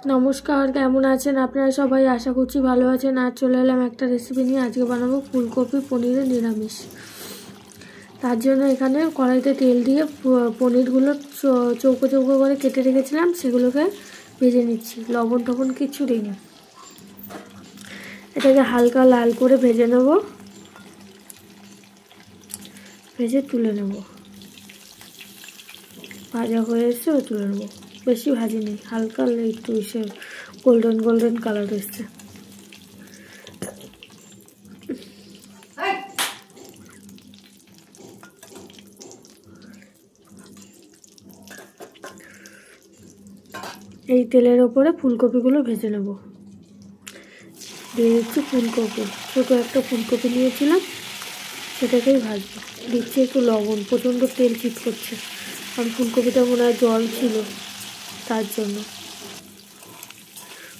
নমস্কার, কেমন আছেন আপনারা সবাই? আশা করছি ভালো আছেন। আর চলে এলাম একটা রেসিপি নিয়ে। আজকে বানাবো ফুলকপি পনিরের নিরামিষ। তার জন্য এখানে কড়াইতে তেল দিয়ে পনিরগুলো চৌকো চৌকো করে কেটে রেখেছিলাম, সেগুলোকে ভেজে নিচ্ছি। লবণ টবণ কিছু দিইনি। এটাকে হালকা লাল করে ভেজে নেব, ভেজে তুলে নেব। ভাজা হয়ে এসছে, তুলে নেব। বেশি ভাজিনি, হালকা একটু এসে গোল্ডেন গোল্ডেন কালার এসছে। এই তেলের ওপরে ফুলকপিগুলো ভেজে নেব। দিয়ে দিচ্ছি ফুলকপি, ছোটো একটা ফুলকপি নিয়েছিলাম, সেটাকেই ভাজবো। দিচ্ছি একটু লবণ, প্রচণ্ড তেল চিট করছে, কারণ ফুলকপিটা মনে হয় জল ছিল, তার জন্য।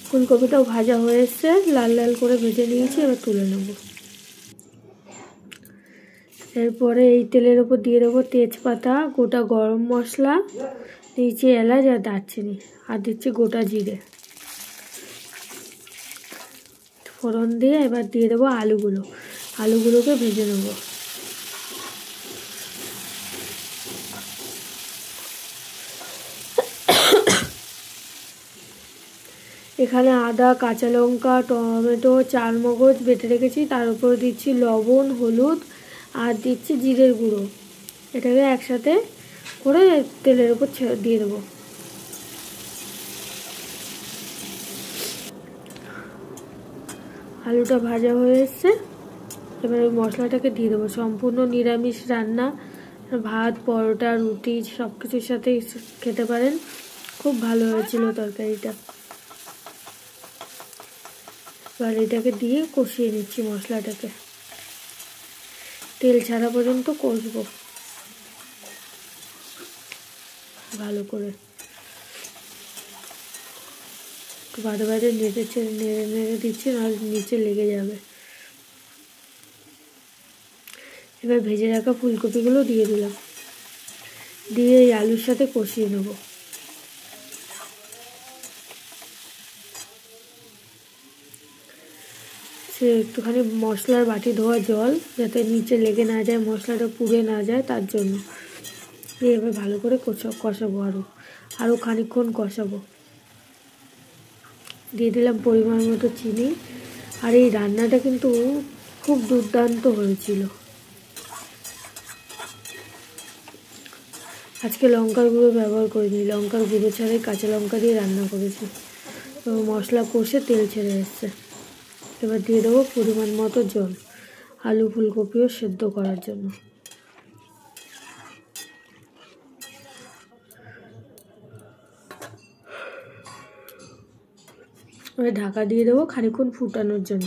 ফুলকপিটাও ভাজা হয়ে এসছে, লাল লাল করে ভেজে নিয়েছি, এবার তুলে নেব। এরপরে এই তেলের ওপর দিয়ে দেবো তেজপাতা, গোটা গরম মশলা, নিচে এলাচ আর দারচিনি, আর দিচ্ছি গোটা জিরে। ফোড়ন দিয়ে এবার দিয়ে দেবো আলুগুলোকে ভেজে নেব। এখানে আদা, কাঁচা লঙ্কা, টমেটো, চারমগজ বেটে রেখেছি, তার উপর দিচ্ছি লবণ, হলুদ আর দিচ্ছি জিরের গুঁড়ো। এটাকে একসাথে করে তেলের উপর দিয়ে দেবো। আলুটা ভাজা হয়ে এসছে, এবার ওই মশলাটাকে দিয়ে দেবো। সম্পূর্ণ নিরামিষ রান্না, ভাত, পরোটা, রুটি সব কিছুর সাথেই খেতে পারেন। খুব ভালো হয়েছিল তরকারিটা। এবার এটাকে দিয়ে কষিয়ে নিচ্ছি মশলাটাকে, তেল ছাড়া পর্যন্ত কষবো ভালো করে। বারে বারে নেড়ে দিচ্ছি, নাহলে নিচে লেগে যাবে। এবার ভেজে রাখা ফুলকপিগুলো দিয়ে দিলাম, দিয়ে এই আলুর সাথে কষিয়ে নেব। সে একটুখানি মশলার বাটি ধোয়া জল, যাতে নিচে লেগে না যায়, মশলাটা পুড়ে না যায়, তার জন্য। দিয়ে এবার ভালো করে কষাবো, আরও খানিকক্ষণ কষাবো। দিয়ে দিলাম পরিমাণ মতো চিনি। আর এই রান্নাটা কিন্তু খুব দুর্দান্ত হয়েছিল। আজকে লঙ্কার গুঁড়ো ব্যবহার করিনি, লঙ্কার গুঁড়ো ছাড়াই কাঁচা লঙ্কা দিয়ে রান্না করেছি। তো মশলা কষে তেল ছেড়ে এসছে। এবার দিয়ে দেবো পরিমাণ মতো জল, আলু ফুলকপিও সেদ্ধ করার জন্য। এবার ঢাকা দিয়ে দেবো খানিকক্ষণ ফুটানোর জন্য।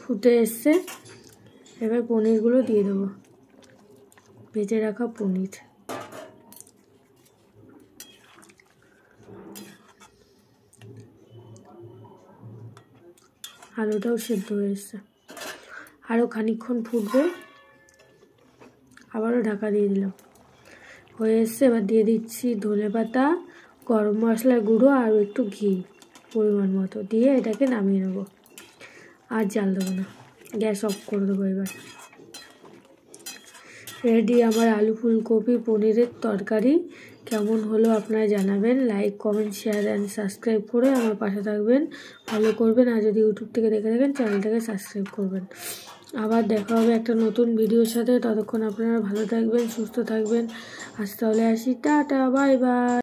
ফুটে এসছে, এবার পনিরগুলো দিয়ে দেবো, ভেজে রাখা পনির। আলুটাও সেদ্ধ হয়ে এসছে, আরও খানিকক্ষণ ফুটবে, আবারও ঢাকা দিয়ে দিলাম। হয়ে এসছে, এবার দিয়ে দিচ্ছি ধনেপাতা, গরম মশলার গুঁড়ো আর একটু ঘি পরিমাণ মতো দিয়ে এটাকে নামিয়ে নেবো। আর জাল দেবো না, গ্যাস অফ করে দেবো। এবার রেডি আমার আলু ফুলকপি পনিরের তরকারি। কেমন হলো আপনারা জানাবেন। Like, comment, share and subscribe করে আমার পাশে থাকবেন, ফলো করবেন। আর যদি ইউটিউব থেকে দেখে থাকেন, চ্যানেলটাকে সাবস্ক্রাইব করবেন। আবার দেখা হবে একটা নতুন ভিডিওর সাথে। ততক্ষণ আপনারা ভালো থাকবেন, সুস্থ থাকবেন। আজ তাহলে আসি, টাটা, বাই বাই।